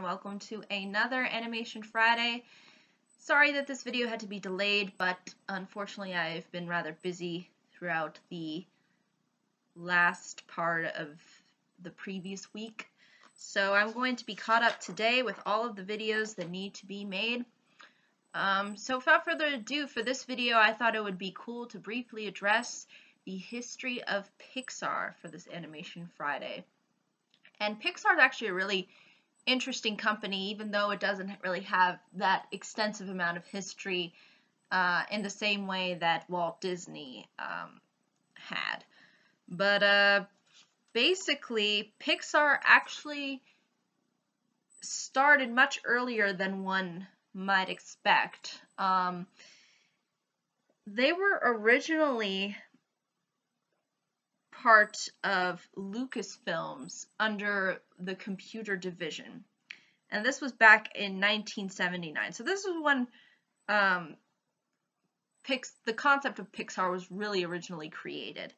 welcome to another Animation Friday. Sorry that this video had to be delayed, but unfortunately I've been rather busy throughout the last part of the previous week. So I'm going to be caught up today with all of the videos that need to be made. So without further ado, for this video I thought it would be cool to briefly address the history of Pixar for this Animation Friday. And Pixar is actually a really interesting company, even though it doesn't really have that extensive amount of history in the same way that Walt Disney had. But basically, Pixar actually started much earlier than one might expect. They were originally part of Lucasfilms under the computer division, and this was back in 1979. So this was when the concept of Pixar was really originally created.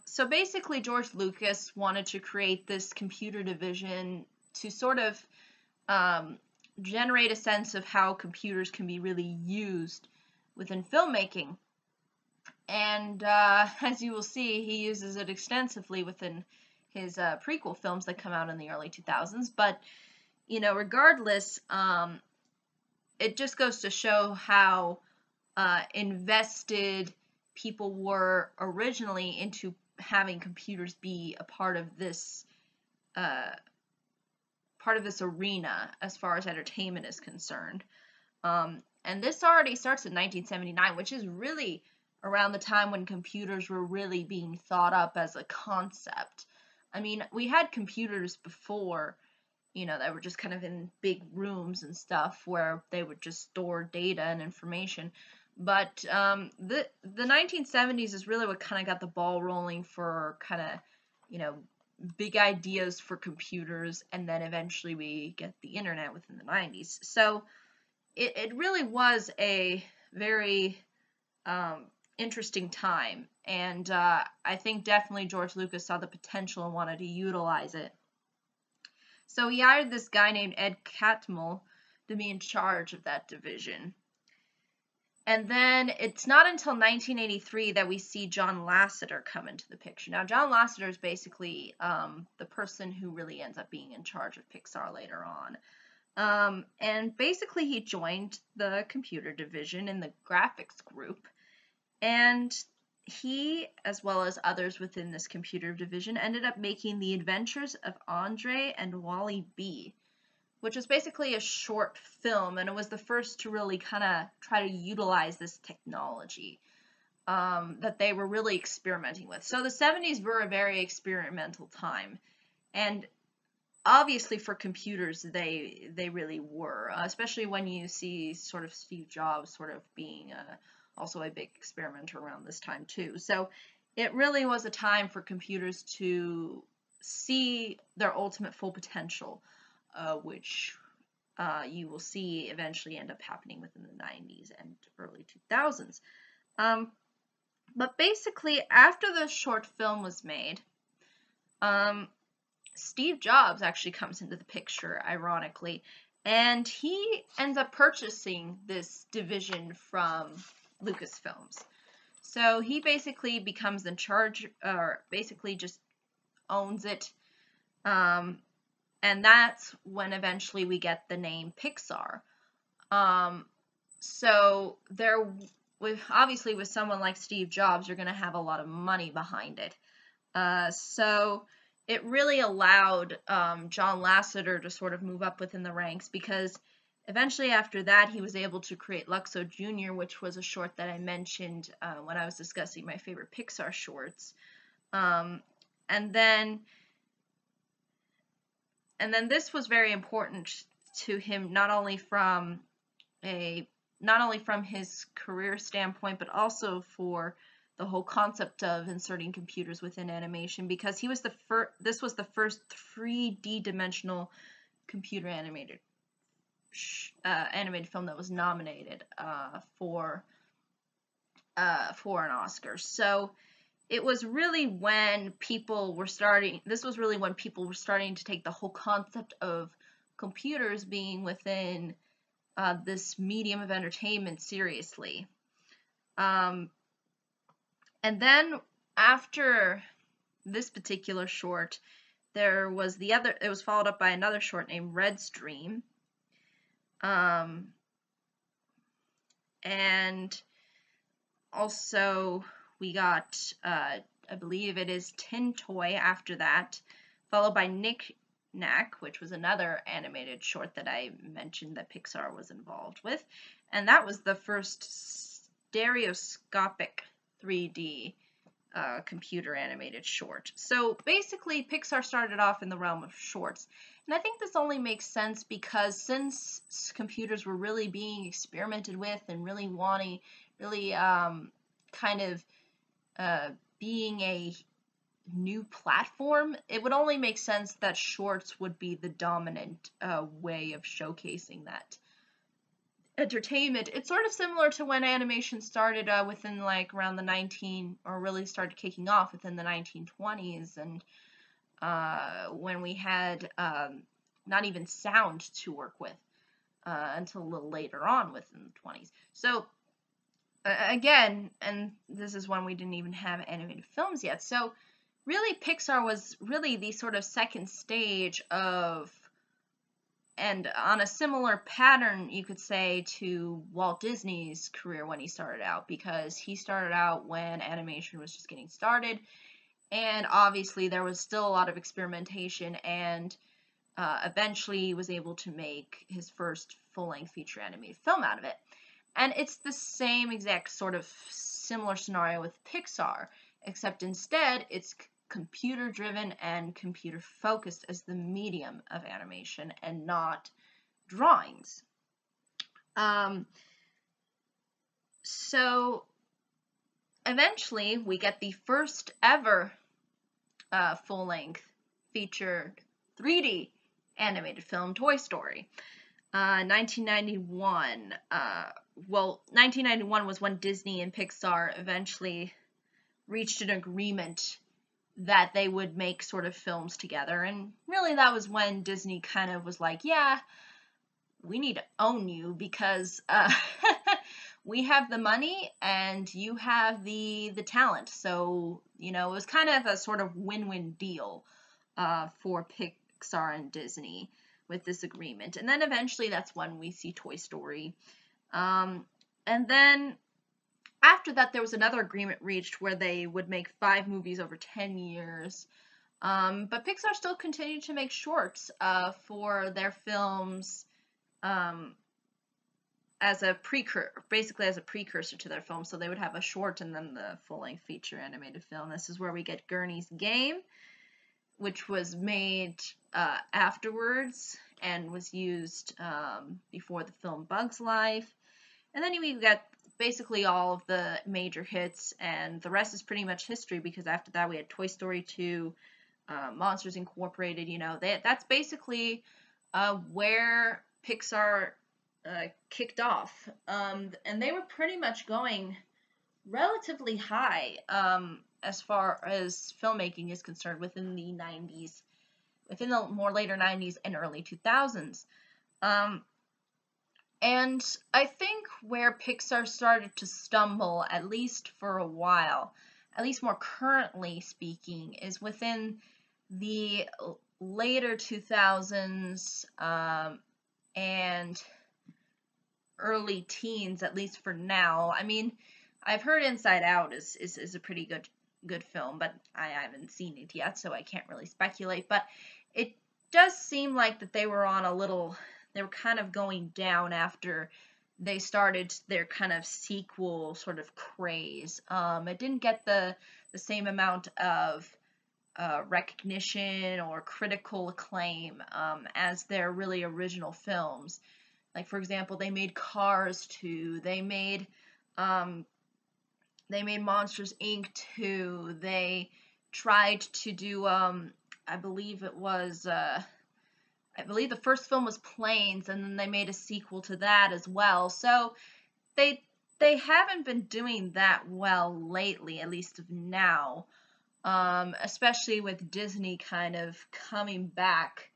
So basically George Lucas wanted to create this computer division to sort of generate a sense of how computers can be really used within filmmaking. And as you will see, he uses it extensively within his prequel films that come out in the early 2000s. But, you know, regardless, it just goes to show how invested people were originally into having computers be a part of this arena as far as entertainment is concerned. And this already starts in 1979, which is really around the time when computers were really being thought up as a concept. I mean, we had computers before, you know, that were just kind of in big rooms and stuff where they would just store data and information. But the 1970s is really what kind of got the ball rolling for kind of, you know, big ideas for computers, and then eventually we get the internet within the 90s. So it really was a very interesting time, and I think definitely George Lucas saw the potential and wanted to utilize it. So he hired this guy named Ed Catmull to be in charge of that division. And then it's not until 1983 that we see John Lasseter come into the picture. Now, John Lasseter is basically the person who really ends up being in charge of Pixar later on. And basically he joined the computer division in the graphics group. And he, as well as others within this computer division, ended up making The Adventures of Andre and Wally B, which was basically a short film, and it was the first to really kind of try to utilize this technology that they were really experimenting with. So the 70s were a very experimental time, and obviously for computers they really were, especially when you see sort of Steve Jobs sort of being also a big experimenter around this time too. So it really was a time for computers to see their ultimate full potential, which you will see eventually end up happening within the 90s and early 2000s. But basically, after the short film was made, Steve Jobs actually comes into the picture, ironically, and he ends up purchasing this division from Lucasfilms. So he basically becomes in charge, or basically just owns it. And that's when eventually we get the name Pixar. So there, obviously with someone like Steve Jobs, you're going to have a lot of money behind it. So it really allowed John Lasseter to sort of move up within the ranks, because eventually after that he was able to create Luxo Jr., which was a short that I mentioned when I was discussing my favorite Pixar shorts. And then this was very important to him, not only from his career standpoint, but also for the whole concept of inserting computers within animation, because this was the first 3D dimensional computer animated film that was nominated for an Oscar. So it was really when people were starting to take the whole concept of computers being within this medium of entertainment seriously. And then after this particular short, there was it was followed up by another short named Red's Dream. And also we got, I believe it is Tin Toy after that, followed by Nick Knack, which was another animated short that I mentioned that Pixar was involved with. And that was the first stereoscopic 3D computer animated short. So basically, Pixar started off in the realm of shorts. And I think this only makes sense because since computers were really being experimented with and really kind of being a new platform, it would only make sense that shorts would be the dominant way of showcasing that entertainment. It's sort of similar to when animation started within like around the really started kicking off within the 1920s, and when we had not even sound to work with until a little later on within the 20s. So again, and this is when we didn't even have animated films yet. So really, Pixar was really the sort of second stage of, and on a similar pattern, you could say, to Walt Disney's career when he started out, because he started out when animation was just getting started, and obviously there was still a lot of experimentation, and eventually he was able to make his first full-length feature animated film out of it. And it's the same exact sort of similar scenario with Pixar, except instead it's computer-driven and computer-focused as the medium of animation and not drawings. So eventually we get the first ever full-length featured 3D animated film, Toy Story. 1991. 1991 was when Disney and Pixar eventually reached an agreement that they would make sort of films together, and really that was when Disney kind of was like, yeah, we need to own you because we have the money and you have the talent. So, you know, it was kind of a sort of win-win deal for Pixar and Disney with this agreement. And then eventually that's when we see Toy Story. And then after that, there was another agreement reached where they would make 5 movies over 10 years. But Pixar still continued to make shorts for their films as a precursor to their film. So they would have a short and then the full-length feature animated film. This is where we get Gurney's Game, which was made afterwards and was used before the film Bug's Life. And then we got basically all of the major hits, and the rest is pretty much history, because after that we had Toy Story 2, Monsters Incorporated. You know, that's basically where Pixar kicked off, and they were pretty much going relatively high as far as filmmaking is concerned within the 90s, within the more later 90s and early 2000s. And I think where Pixar started to stumble, at least for a while, at least more currently speaking, is within the later 2000s and early teens, at least for now. I mean, I've heard Inside Out is a pretty good film, but I haven't seen it yet, so I can't really speculate. But it does seem like that they were kind of going down after they started their kind of sequel sort of craze. It didn't get the same amount of recognition or critical acclaim as their really original films. Like, for example, they made Cars 2, they made Monsters, Inc. 2, they tried to do, I believe the first film was Planes, and then they made a sequel to that as well. So they haven't been doing that well lately, at least now, especially with Disney kind of coming back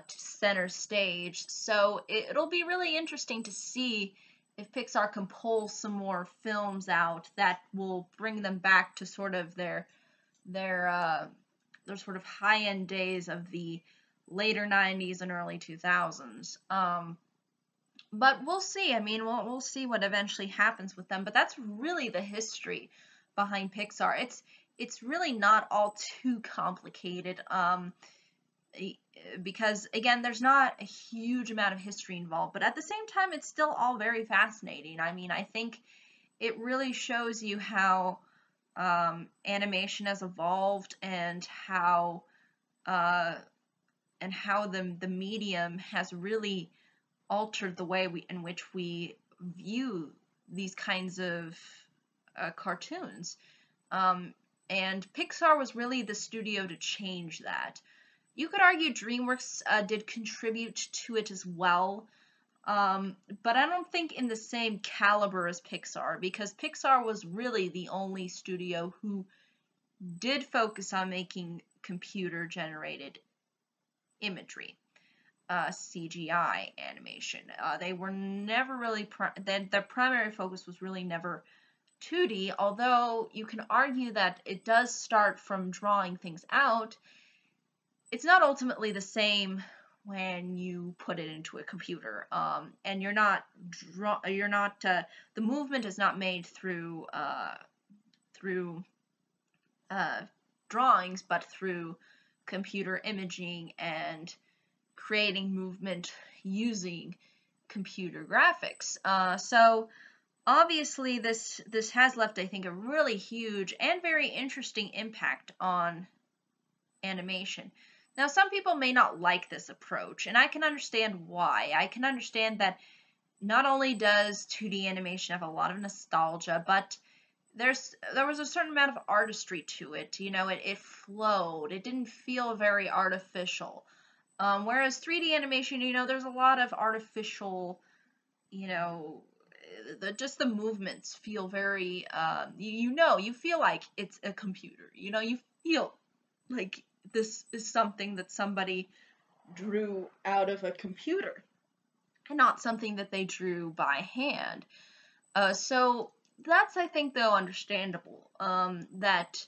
center stage. So it'll be really interesting to see if Pixar can pull some more films out that will bring them back to sort of their sort of high-end days of the later 90s and early 2000s. But we'll see. I mean, we'll see what eventually happens with them. But that's really the history behind Pixar. It's really not all too complicated. Because again, there's not a huge amount of history involved, but at the same time, it's still all very fascinating. I mean, I think it really shows you how animation has evolved and how the medium has really altered the way in which we view these kinds of cartoons. And Pixar was really the studio to change that. You could argue DreamWorks did contribute to it as well, but I don't think in the same caliber as Pixar, because Pixar was really the only studio who did focus on making computer-generated imagery, CGI animation. They were never really, their primary focus was really never 2D, although you can argue that it does start from drawing things out. It's not ultimately the same when you put it into a computer, and the movement is not made through drawings, but through computer imaging and creating movement using computer graphics. So obviously this has left, I think, a really huge and very interesting impact on animation. Now, some people may not like this approach, and I can understand why. I can understand that not only does 2D animation have a lot of nostalgia, but there was a certain amount of artistry to it. You know, it flowed. It didn't feel very artificial. Whereas 3D animation, you know, there's a lot of artificial, you know, just the movements feel very, you feel like it's a computer. You know, you feel like this is something that somebody drew out of a computer and not something that they drew by hand. So that's, I think, though, understandable, that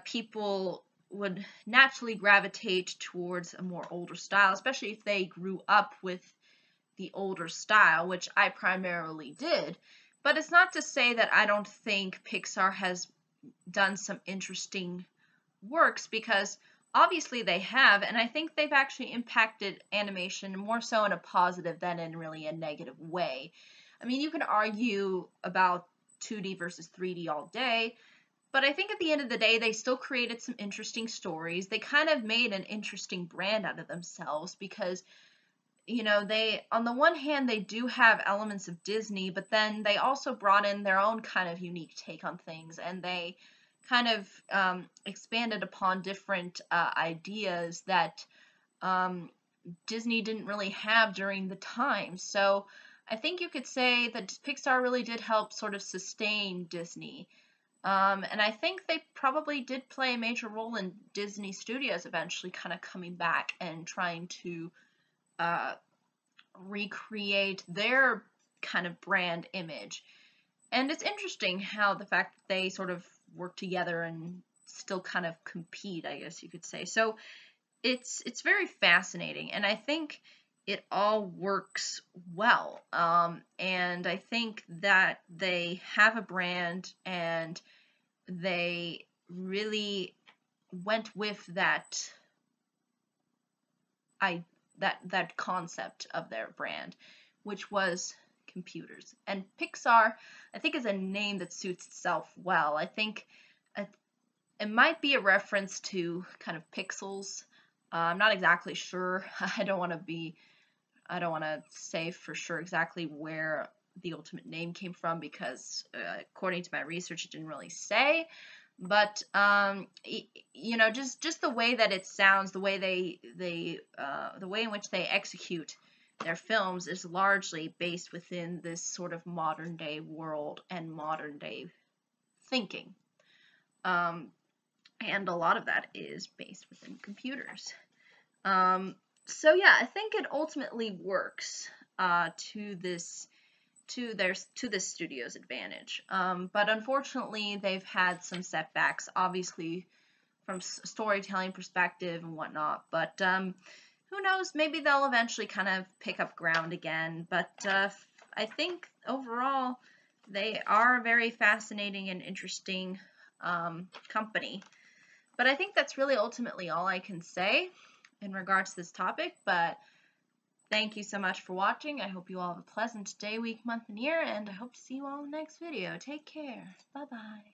people would naturally gravitate towards a more older style, especially if they grew up with the older style, which I primarily did. But it's not to say that I don't think Pixar has done some interesting works, because obviously they have, and I think they've actually impacted animation more so in a positive than in really a negative way. I mean, you can argue about 2D versus 3D all day, but I think at the end of the day, they still created some interesting stories. They kind of made an interesting brand out of themselves because, you know, on the one hand, they do have elements of Disney, but then they also brought in their own kind of unique take on things, and they kind of expanded upon different ideas that Disney didn't really have during the time. So I think you could say that Pixar really did help sort of sustain Disney. And I think they probably did play a major role in Disney Studios eventually kind of coming back and trying to recreate their kind of brand image. And it's interesting how the fact that they sort of work together and still kind of compete, I guess you could say. So it's very fascinating, and I think it all works well. And I think that they have a brand, and they really went with that concept of their brand, which was computers. And Pixar, I think, is a name that suits itself well. I think it might be a reference to kind of pixels. I'm not exactly sure. I don't want to say for sure exactly where the ultimate name came from, because according to my research, it didn't really say. But you know, just the way that it sounds, the way the way in which they execute their films is largely based within this sort of modern day world and modern day thinking. And a lot of that is based within computers. So yeah, I think it ultimately works to this studio's advantage. But unfortunately, they've had some setbacks, obviously from storytelling perspective and whatnot. But who knows? Maybe they'll eventually kind of pick up ground again. But I think overall, they are a very fascinating and interesting company. But I think that's really ultimately all I can say in regards to this topic. But thank you so much for watching. I hope you all have a pleasant day, week, month, and year, and I hope to see you all in the next video. Take care. Bye-bye.